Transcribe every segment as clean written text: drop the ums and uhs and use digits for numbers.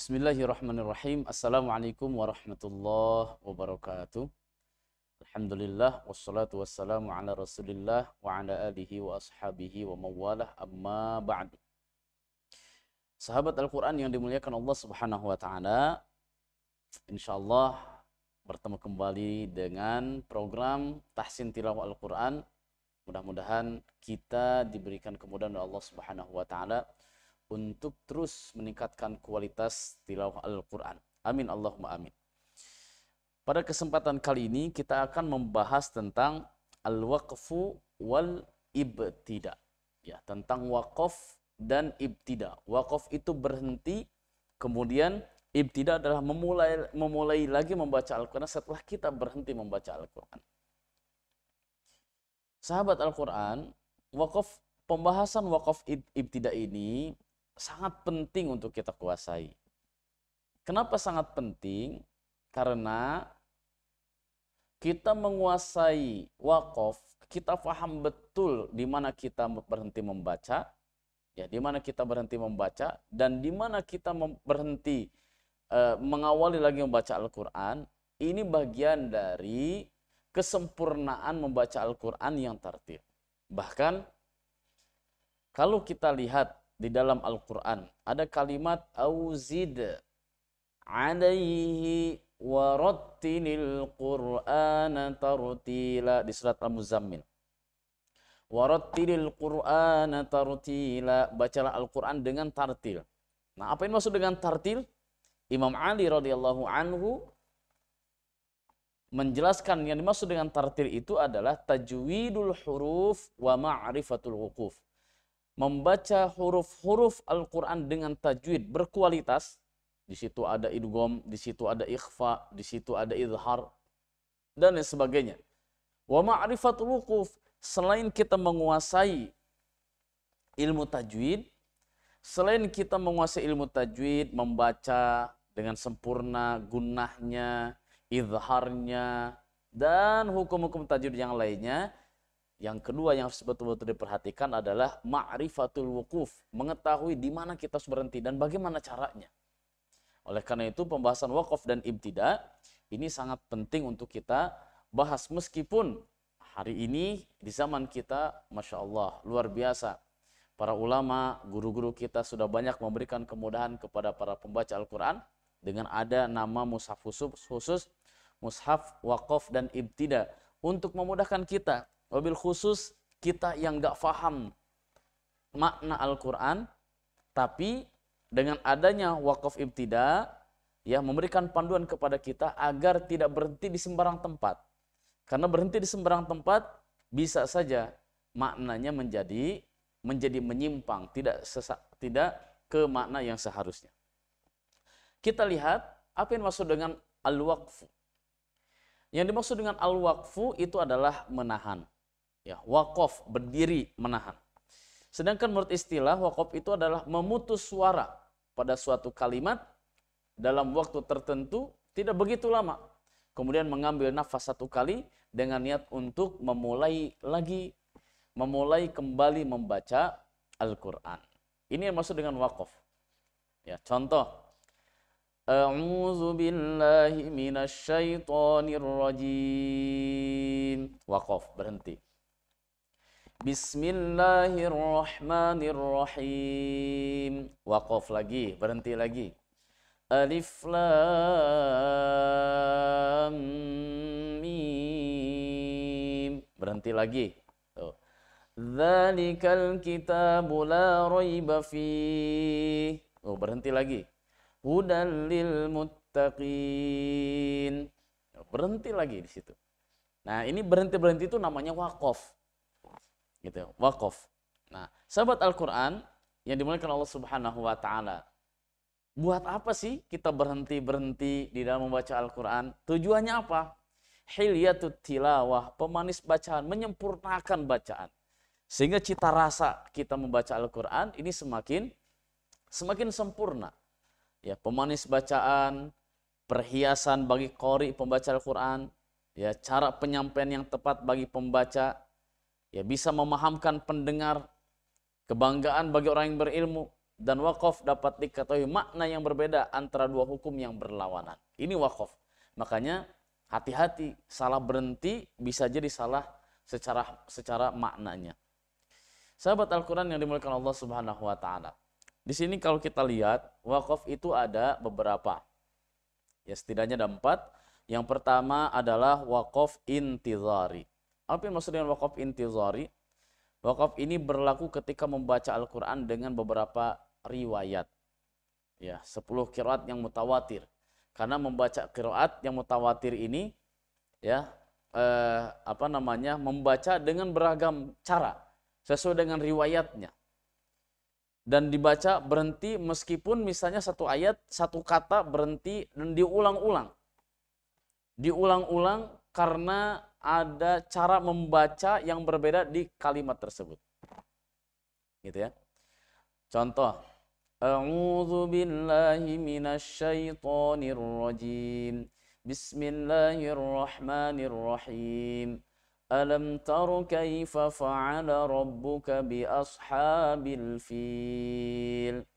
Bismillahirrahmanirrahim. Assalamualaikum warahmatullahi wabarakatuh. Alhamdulillah wassalatu wassalamu ala Rasulillah wa ala alihi wa ashabihi wa mawalah amma ba'du. Sahabat Al-Qur'an yang dimuliakan Allah Subhanahu wa taala, insyaallah bertemu kembali dengan program Tahsin Tilawah Al-Qur'an. Mudah-mudahan kita diberikan kemudahan oleh Allah Subhanahu wa taala untuk terus meningkatkan kualitas tilawah Al-Quran. Amin Allahumma amin. Pada kesempatan kali ini kita akan membahas tentang al-waqfu wal ibtida. Ya, tentang waqaf dan ibtida. Waqaf itu berhenti, kemudian ibtida adalah memulai lagi membaca Al-Quran setelah kita berhenti membaca Al-Quran. Sahabat Al-Quran, pembahasan waqaf ibtida ini sangat penting untuk kita kuasai. Kenapa sangat penting? Karena kita menguasai wakaf, kita paham betul di mana kita berhenti membaca, ya, di mana kita berhenti membaca dan di mana kita berhenti mengawali lagi membaca Al-Quran. Ini bagian dari kesempurnaan membaca Al-Quran yang tartil. Bahkan kalau kita lihat di dalam Al-Quran ada kalimat auzid alaihi warattilil qur'ana tartila di surat Al-Muzammil. Warattilil qur'ana tartila, bacalah Al-Quran dengan tartil. Nah, apa yang maksud dengan tartil? Imam Ali radhiyallahu anhu menjelaskan yang dimaksud dengan tartil itu adalah tajwidul huruf wa ma'rifatul wuquf. Membaca huruf-huruf Al-Quran dengan tajwid berkualitas. Di situ ada idgham, di situ ada ikhfa, di situ ada izhar, dan lain sebagainya. Wa ma'rifatul wuquf, selain kita menguasai ilmu tajwid, membaca dengan sempurna gunnahnya, izharnya, dan hukum-hukum tajwid yang lainnya. Yang kedua yang harus betul-betul diperhatikan adalah ma'rifatul wuquf, mengetahui di mana kita harus berhenti dan bagaimana caranya. Oleh karena itu pembahasan waqaf dan ibtida ini sangat penting untuk kita bahas, meskipun hari ini di zaman kita Masya Allah luar biasa. Para ulama, guru-guru kita sudah banyak memberikan kemudahan kepada para pembaca Al-Quran dengan ada nama mushaf khusus, mushaf waqaf dan ibtida, untuk memudahkan kita. Wabil khusus kita yang gak paham makna Al-Quran, tapi dengan adanya wakaf ibtida, ya, memberikan panduan kepada kita agar tidak berhenti di sembarang tempat. Karena berhenti di sembarang tempat bisa saja maknanya menjadi menyimpang, tidak ke makna yang seharusnya. Kita lihat apa yang dimaksud dengan al-waqfu. Yang dimaksud dengan al-waqfu itu adalah menahan. Ya, waqaf, berdiri, menahan. Sedangkan menurut istilah, waqaf itu adalah memutus suara pada suatu kalimat dalam waktu tertentu, tidak begitu lama. Kemudian mengambil nafas satu kali dengan niat untuk memulai kembali membaca Al-Quran. Ini yang maksud dengan waqaf. Ya, contoh. A'udzu billahi minasyaitonir rajim. Waqaf, berhenti. Bismillahirrahmanirrahim. Waqaf lagi, berhenti lagi. Alif lam mim. Berhenti lagi. Dzalikal kitabu la raiba fih. Berhenti lagi. Hudal lil muttaqin. Berhenti lagi di situ. Nah, ini berhenti itu namanya waqaf. Gitu, waqaf. Nah, sahabat Al-Quran yang dimuliakan Allah Subhanahu wa taala, buat apa sih kita berhenti di dalam membaca Al-Quran? Tujuannya apa? Hilyatut tilawah, pemanis bacaan, menyempurnakan bacaan. Sehingga cita rasa kita membaca Al-Quran ini semakin sempurna. Ya, pemanis bacaan, perhiasan bagi qori pembaca Al-Quran, ya, cara penyampaian yang tepat bagi pembaca, ya, bisa memahamkan pendengar, kebanggaan bagi orang yang berilmu, dan wakaf dapat diketahui makna yang berbeda antara dua hukum yang berlawanan. Ini wakaf. Makanya hati-hati, salah berhenti bisa jadi salah secara maknanya. Sahabat Al-Quran yang dimuliakan Allah Subhanahu wa taala. Di sini kalau kita lihat, wakaf itu ada beberapa. Ya, setidaknya ada 4. Yang pertama adalah wakaf intizari. Apa yang maksud dengan wakaf intizari? Wakaf ini berlaku ketika membaca Al-Quran dengan beberapa riwayat. Ya, 10 qiraat yang mutawatir. Karena membaca qiraat yang mutawatir ini ya membaca dengan beragam cara sesuai dengan riwayatnya. Dan dibaca berhenti meskipun misalnya satu ayat, satu kata berhenti dan diulang-ulang. Diulang-ulang karena ada cara membaca yang berbeda di kalimat tersebut. Gitu ya. Contoh, A'udzu billahi minasyaitonir rajim. Bismillahirrahmanirrahim. Alam taru kaifa fa'ala rabbuka bi ashabil fil.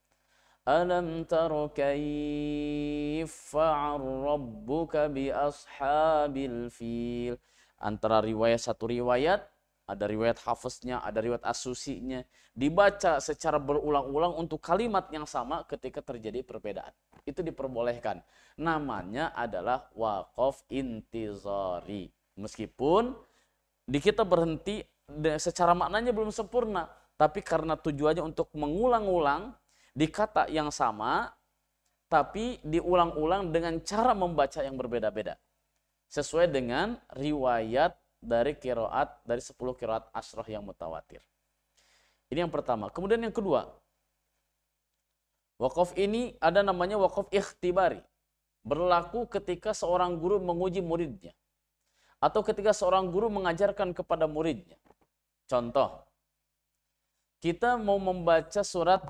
Alam taru kaifa fa'ala rabbuka bi ashabil fil. Antara riwayat satu riwayat, ada riwayat hafaznya, ada riwayat asusinya, dibaca secara berulang-ulang untuk kalimat yang sama ketika terjadi perbedaan. Itu diperbolehkan. Namanya adalah waqaf intizari. Meskipun di kita berhenti secara maknanya belum sempurna, tapi karena tujuannya untuk mengulang-ulang di kata yang sama, tapi diulang-ulang dengan cara membaca yang berbeda-beda. Sesuai dengan riwayat dari qiraat, dari 10 qiraat asyrah yang mutawatir. Ini yang pertama. Kemudian yang kedua, wakaf ini ada namanya wakaf ikhtibari. Berlaku ketika seorang guru menguji muridnya. Atau ketika seorang guru mengajarkan kepada muridnya. Contoh, kita mau membaca surat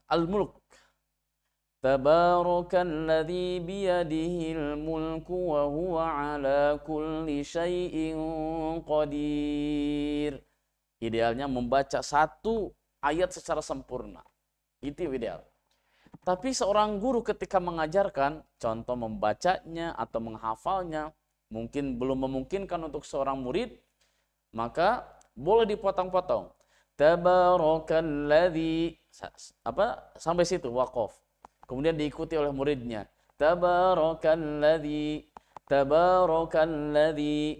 Al-Mulk. Tabarakalladzi biyadihil mulku wa huwa ala kulli syai'in qadir. Idealnya membaca satu ayat secara sempurna. Itu ideal. Tapi seorang guru ketika mengajarkan, contoh membacanya atau menghafalnya, mungkin belum memungkinkan untuk seorang murid, maka boleh dipotong-potong. Tabarakalladzi sampai situ waqaf. Kemudian diikuti oleh muridnya. Tabarakalladzi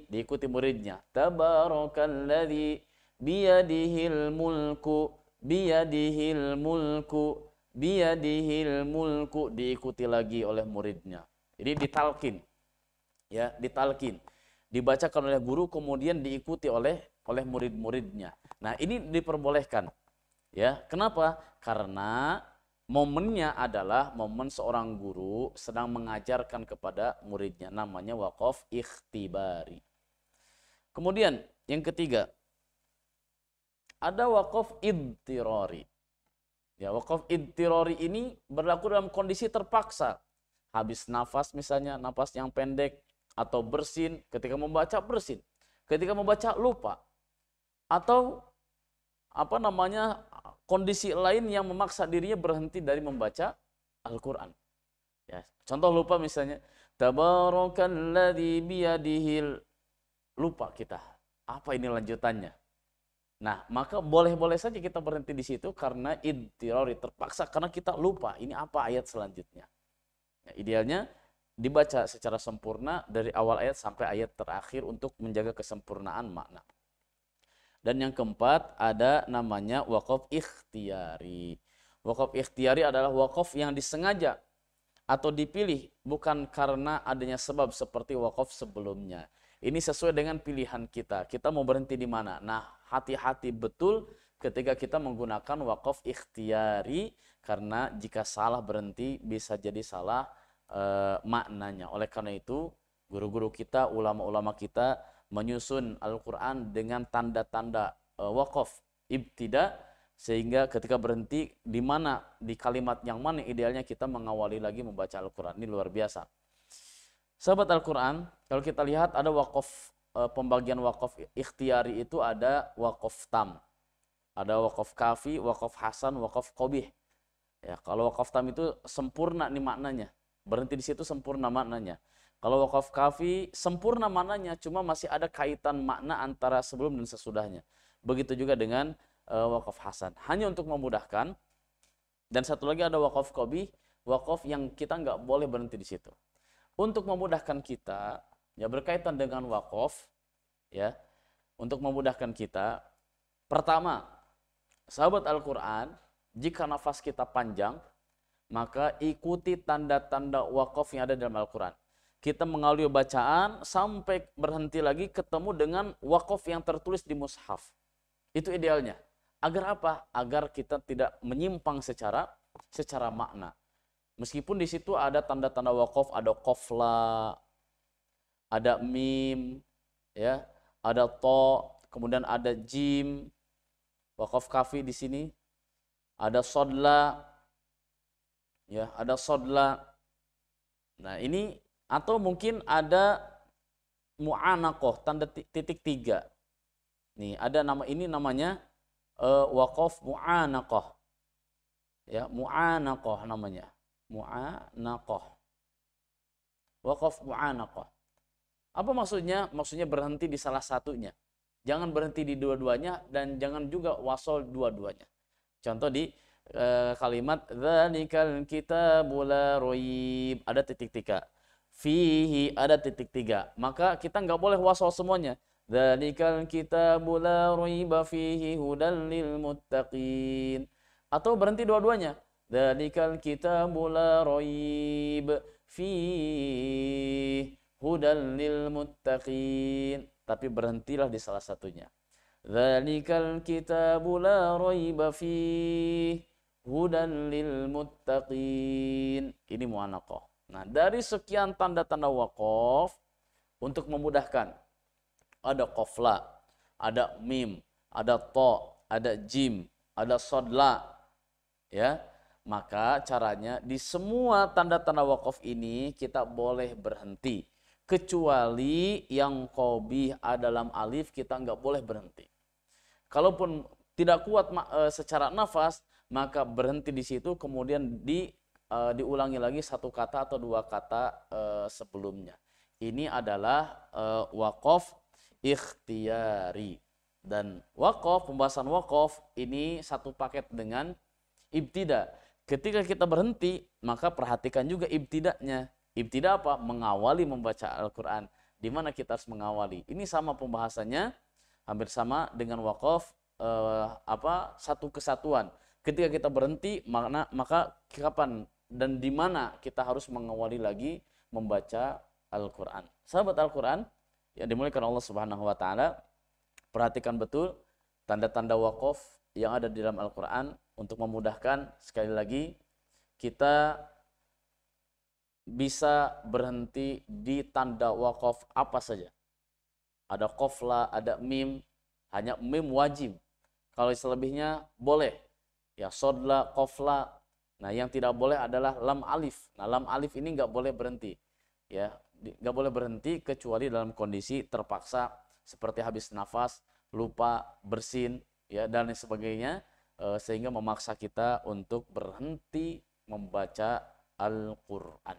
diikuti muridnya. Tabarakalladzi biyadihil mulku diikuti lagi oleh muridnya. Jadi ditalkin. Ya, ditalkin. Dibacakan oleh guru kemudian diikuti oleh murid-muridnya. Nah, ini diperbolehkan. Ya, kenapa? Karena momennya adalah momen seorang guru sedang mengajarkan kepada muridnya, namanya waqaf ikhtibari. Kemudian yang ketiga, ada waqaf idtirari. Ya, waqaf idtirari ini berlaku dalam kondisi terpaksa. Habis nafas misalnya, nafas yang pendek atau bersin, ketika membaca bersin, ketika membaca lupa, atau kondisi lain yang memaksa dirinya berhenti dari membaca Al-Quran. Ya, contoh lupa misalnya, tabarakalladzi biyadihil, lupa kita. Apa ini lanjutannya? Nah, maka boleh-boleh saja kita berhenti di situ karena idtirari, terpaksa karena kita lupa ini apa ayat selanjutnya. Ya, idealnya dibaca secara sempurna dari awal ayat sampai ayat terakhir untuk menjaga kesempurnaan makna. Dan yang keempat ada namanya waqaf ikhtiyari. Waqaf ikhtiyari adalah waqaf yang disengaja atau dipilih bukan karena adanya sebab seperti waqaf sebelumnya. Ini sesuai dengan pilihan kita. Kita mau berhenti di mana? Nah, hati-hati betul ketika kita menggunakan waqaf ikhtiyari karena jika salah berhenti bisa jadi salah maknanya. Oleh karena itu, guru-guru kita, ulama-ulama kita menyusun Al-Quran dengan tanda-tanda waqaf ibtida, sehingga ketika berhenti di mana, di kalimat yang mana idealnya kita mengawali lagi membaca Al-Quran. Ini luar biasa. Sahabat Al-Quran, kalau kita lihat ada waqaf, pembagian waqaf ikhtiyari itu ada waqaf tam, ada waqaf kafi, waqaf hasan, waqaf qabih. Ya, kalau wakaf tam itu sempurna nih maknanya. Berhenti di situ sempurna maknanya. Kalau wakaf kafi sempurna maknanya, cuma masih ada kaitan makna antara sebelum dan sesudahnya. Begitu juga dengan wakaf hasan. Hanya untuk memudahkan. Dan satu lagi ada wakaf qabih, wakaf yang kita nggak boleh berhenti di situ. Untuk memudahkan kita, ya berkaitan dengan wakaf, ya, untuk memudahkan kita, pertama, sahabat Al-Quran, jika nafas kita panjang, maka ikuti tanda-tanda wakaf yang ada dalam Al-Quran. Kita mengalir bacaan sampai berhenti lagi ketemu dengan wakaf yang tertulis di mushaf. Itu idealnya. Agar apa? Agar kita tidak menyimpang secara makna. Meskipun di situ ada tanda-tanda wakaf, ada qafla, ada mim, ya, ada to, kemudian ada jim, wakaf kafi di sini, ada sodla, ya, ada sodla. Nah ini, atau mungkin ada mu'anaqoh, tanda titik 3. Nih ada nama, ini namanya wakaf mu'anaqoh, ya, mu'anaqoh namanya, mu'anaqoh, wakaf mu'anaqoh. Apa maksudnya? Maksudnya berhenti di salah satunya. Jangan berhenti di dua-duanya dan jangan juga wasol dua-duanya. Contoh di kalimat dzalikal kitabu la raib, ada titik 3. Fihi, ada titik 3. Maka kita nggak boleh wasol semuanya. Dzalikal kitabu la raiba fihi hudal lil muttaqin. Atau berhenti dua-duanya. Dzalikal kitabu la raib fihi hudal lil muttaqin. Tapi berhentilah di salah satunya. Dzalikal kitabu la raiba fihi hudan lil muttaqin. Ini mu'anaqah. Nah, dari sekian tanda-tanda wakaf, untuk memudahkan, ada qafla, ada mim, ada to, ada jim, ada sodla, ya. Maka caranya di semua tanda-tanda wakaf ini kita boleh berhenti, kecuali yang qabih dalam alif kita nggak boleh berhenti. Kalaupun tidak kuat secara nafas, maka berhenti di situ, kemudian diulangi lagi satu kata atau dua kata sebelumnya. Ini adalah wakaf ikhtiyari. Dan wakaf, pembahasan wakaf ini satu paket dengan ibtida. Ketika kita berhenti, maka perhatikan juga ibtidanya. Ibtida apa? Mengawali membaca Al-Quran. Di mana kita harus mengawali. Ini sama pembahasannya, hampir sama dengan wakaf satu kesatuan. Ketika kita berhenti, maka kapan dan di mana kita harus mengawali lagi membaca Al-Quran. Sahabat Al-Quran yang dimuliakan Allah Subhanahu wa taala, perhatikan betul tanda-tanda wakaf yang ada di dalam Al-Quran untuk memudahkan. Sekali lagi, kita bisa berhenti di tanda wakaf apa saja. Ada qafla, ada mim, hanya mim wajib. Kalau selebihnya boleh. Ya, sodla, qafla. Nah, yang tidak boleh adalah lam alif. Nah, lam alif ini nggak boleh berhenti. Ya, nggak boleh berhenti kecuali dalam kondisi terpaksa, seperti habis nafas, lupa, bersin, ya, dan lain sebagainya, sehingga memaksa kita untuk berhenti membaca Al-Quran.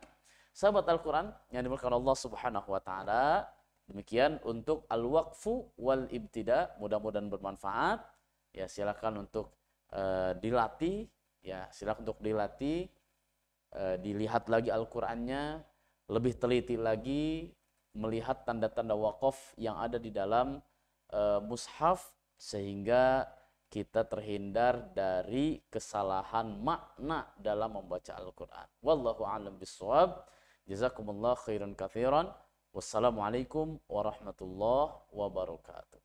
Sahabat Al-Quran yang dimuliakan Allah Subhanahu wa taala, demikian untuk al-waqfu wal ibtida, mudah-mudahan bermanfaat. Ya, silakan untuk dilatih, ya, silakan untuk dilatih, dilihat lagi Al-Qur'annya, lebih teliti lagi melihat tanda-tanda wakaf yang ada di dalam mushaf, sehingga kita terhindar dari kesalahan makna dalam membaca Al-Quran. Wallahu a'lam bishawab. Jazakumullah khairan katsiran. Wassalamualaikum warahmatullahi wabarakatuh.